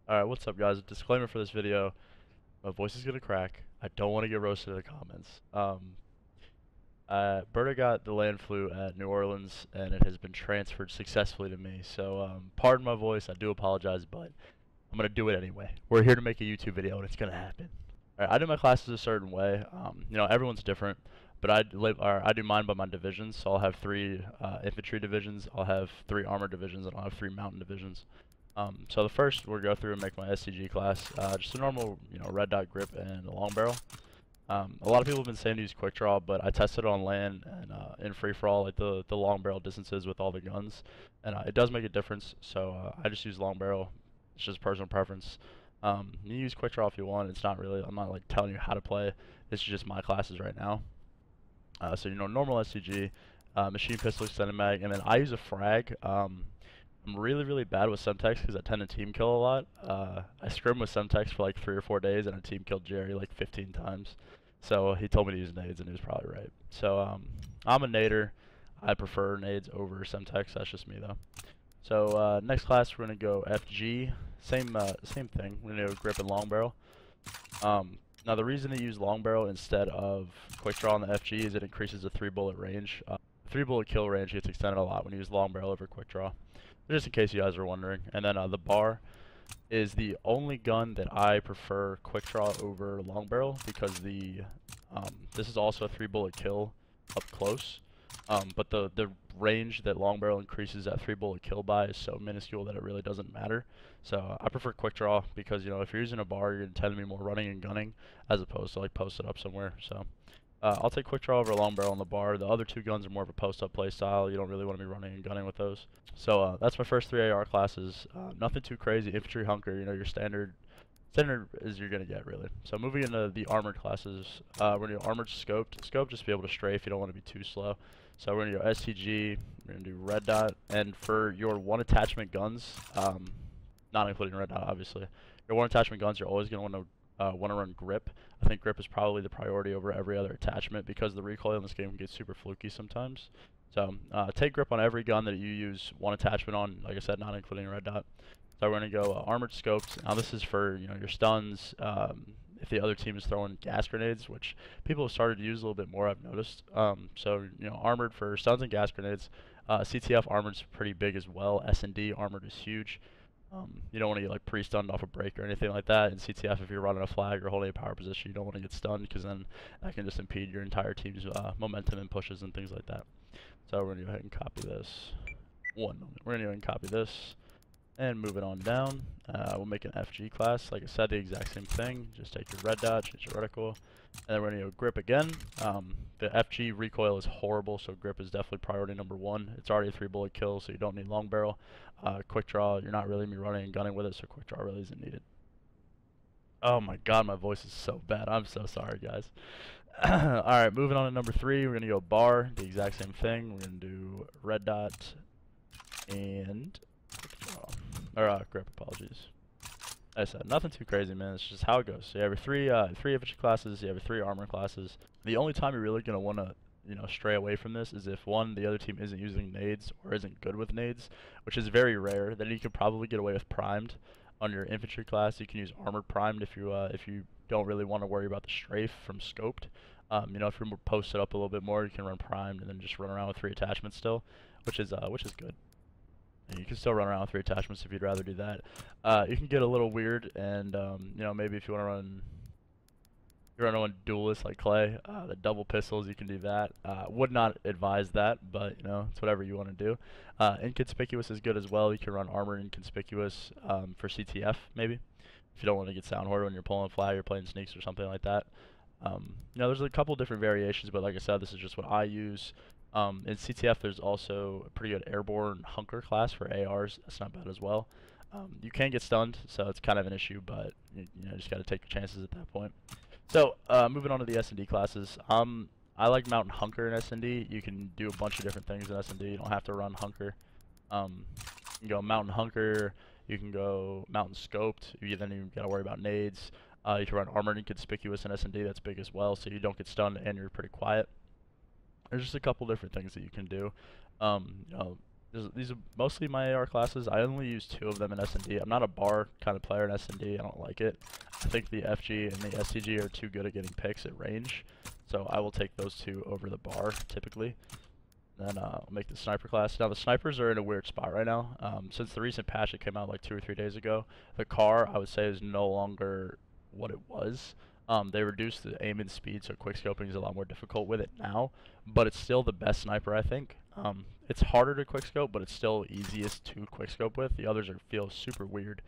Alright, what's up guys? Disclaimer for this video. My voice is gonna crack. I don't want to get roasted in the comments. Berta got the land flu at New Orleans and it has been transferred successfully to me. So, pardon my voice, I do apologize, but I'm gonna do it anyway. We're here to make a YouTube video and it's gonna happen. Alright, I do my classes a certain way. Everyone's different, but I do mine by my divisions. So I'll have three infantry divisions, I'll have three armor divisions, and I'll have three mountain divisions. So the first, we'll go through and make my SCG class, just a normal, red dot grip and a long barrel. A lot of people have been saying to use quick draw, but I tested it on land and in free for all, like the long barrel distances with all the guns, and it does make a difference. So I just use long barrel. It's just personal preference. You use quick draw if you want. It's not really. I'm not like telling you how to play. This is just my classes right now. So normal SCG, machine pistol, extended mag, and then I use a frag. I'm really bad with Semtex because I tend to team kill a lot. I scrimmed with Semtex for like 3 or 4 days and I team killed Jerry like 15 times. So he told me to use nades and he was probably right. So I'm a nader. I prefer nades over Semtex. That's just me though. So next class we're gonna go FG. Same thing. We're gonna go grip and long barrel. Now the reason to use long barrel instead of quick draw on the FG is it increases the 3-bullet range. 3-bullet kill range gets extended a lot when you use long barrel over quick draw. Just in case you guys are wondering. And then the bar is the only gun that I prefer quick draw over long barrel because this is also a 3-bullet kill up close. But the range that long barrel increases that 3-bullet kill by is so minuscule that it really doesn't matter. So I prefer quick draw because if you're using a bar, you're gonna tend to be more running and gunning as opposed to like posted up somewhere. So I'll take quick draw over long barrel on the bar. The other two guns are more of a post-up play style. You don't really want to be running and gunning with those. So that's my first 3 AR classes. Nothing too crazy. Infantry hunker, your standard is you're gonna get really. So moving into the armored classes, we're gonna do armored scoped. Scope just to be able to strafe. You don't want to be too slow. So we're gonna go STG. We're gonna do red dot, and for your one attachment guns, not including red dot, obviously. Your one attachment guns, you're always gonna want to run grip. I think grip is probably the priority over every other attachment because the recoil in this game can get super fluky sometimes. So take grip on every gun that you use one attachment on, like I said, not including red dot. So we're going to go armored scopes. Now this is for your stuns, if the other team is throwing gas grenades, which people have started to use a little bit more, I've noticed. So armored for stuns and gas grenades. CTF armored's pretty big as well. S&D armored is huge. You don't want to get like pre-stunned off a break or anything like that. In CTF, if you're running a flag or holding a power position, you don't want to get stunned because then that can just impede your entire team's momentum and pushes and things like that. So we're going to go ahead and copy this. One moment. We're going to go ahead and copy this and move it on down. We'll make an FG class. Like I said, the exact same thing. Just take your red dot, change your reticle, and then we're going to go grip again. The FG recoil is horrible, so grip is definitely priority number 1. It's already a 3-bullet kill, so you don't need long barrel. Quick draw, you're not really running and gunning with it, so quick draw really isn't needed. Oh my god, my voice is so bad. I'm so sorry, guys. Alright, moving on to number 3, we're going to go bar, the exact same thing. We're going to do red dot and quick draw. Or grip, apologies. Like I said, nothing too crazy, man. It's just how it goes. So you have your three infantry classes, you have your 3 armor classes. The only time you're really going to want to stray away from this is if the other team isn't using nades or isn't good with nades, which is very rare. Then you could probably get away with primed. On your infantry class, you can use armored primed if you don't really want to worry about the strafe from scoped. If you're posted up a little bit more, you can run primed and then just run around with 3 attachments still, which is good. And you can still run around with 3 attachments if you'd rather do that. You can get a little weird, and maybe if you want to run. You're running duelist like Clay, the double pistols, you can do that. Would not advise that, but it's whatever you want to do. Inconspicuous is good as well. You can run armor inconspicuous for CTF maybe, if you don't want to get sound horde when you're pulling a flag or playing sneaks or something like that. There's a couple different variations, but like I said, this is just what I use. In CTF, there's also a pretty good airborne hunker class for ARs. That's not bad as well. You can get stunned, so it's kind of an issue, but you just got to take your chances at that point. So, moving on to the S&D classes. I like Mountain Hunker in S&D. You can do a bunch of different things in S&D. You don't have to run Hunker. You can go Mountain Hunker. You can go Mountain Scoped. Then you got to worry about nades. You can run Armored Inconspicuous in S&D. That's big as well, so you don't get stunned and you're pretty quiet. There's just a couple different things that you can do. These are mostly my AR classes. I only use 2 of them in S&D. I'm not a bar kind of player in S&D. I don't like it. I think the FG and the STG are too good at getting picks at range, so I will take those 2 over the bar typically. Then I'll make the sniper class. Now the snipers are in a weird spot right now. Since the recent patch that came out like 2 or 3 days ago, the car I would say is no longer what it was. They reduced the aim and speed, so quickscoping is a lot more difficult with it now, but it's still the best sniper, I think. It's harder to quickscope, but it's still easiest to quickscope with. The others feel super weird.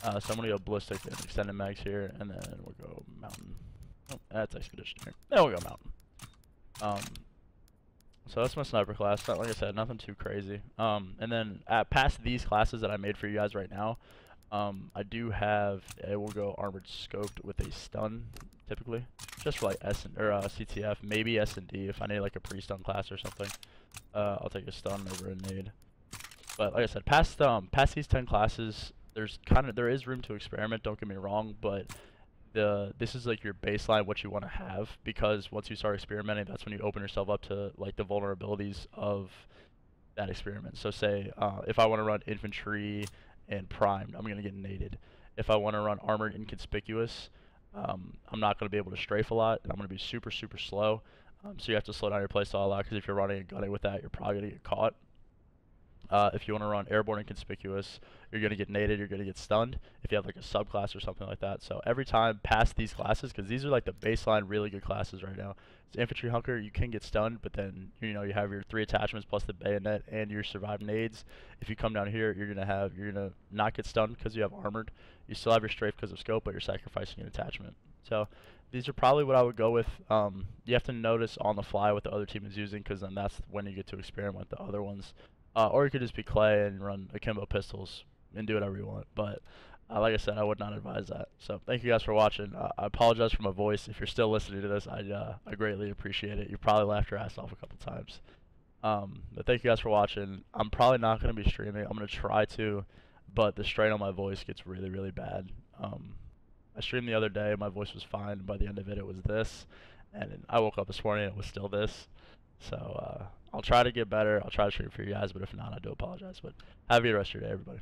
So I'm going to go ballistic and extended mags here, and then we'll go mountain. Oh, that's expeditionary. Then we'll go mountain. So that's my sniper class. Like I said, nothing too crazy. And then past these classes that I made for you guys right now, I do have, it will go armored scoped with a stun, typically, just for like CTF, maybe S&D if I need like a pre-stun class or something. I'll take a stun over a nade. But like I said, past these 10 classes, there is room to experiment. Don't get me wrong, but this is like your baseline, what you want to have, because once you start experimenting, that's when you open yourself up to like the vulnerabilities of that experiment. So say if I want to run infantry and primed, I'm going to get naded. If I want to run armored inconspicuous, I'm not going to be able to strafe a lot, and I'm going to be super slow. So you have to slow down your playstyle a lot, because if you're running and gunning with that, you're probably going to get caught. If you want to run airborne inconspicuous, you're going to get naded, you're going to get stunned if you have like a subclass or something like that. So every time past these classes, because these are like the baseline really good classes right now. It's infantry hunker, you can get stunned, but then you have your 3 attachments plus the bayonet and your survive nades. If you come down here, you're gonna not get stunned because you have armored. You still have your strafe because of scope, but you're sacrificing an attachment. So these are probably what I would go with. You have to notice on the fly what the other team is using, because then that's when you get to experiment with the other ones. Or you could just be Clay and run akimbo pistols and do whatever you want. But like I said, I would not advise that. So thank you guys for watching. I apologize for my voice. If you're still listening to this, I greatly appreciate it. You probably laughed your ass off a couple times. But thank you guys for watching. I'm probably not going to be streaming. I'm going to try to, but the strain on my voice gets really bad. I streamed the other day. My voice was fine. By the end of it, it was this. And I woke up this morning and it was still this. So I'll try to get better. I'll try to stream for you guys, but if not, I do apologize. But have a good rest of your day, everybody.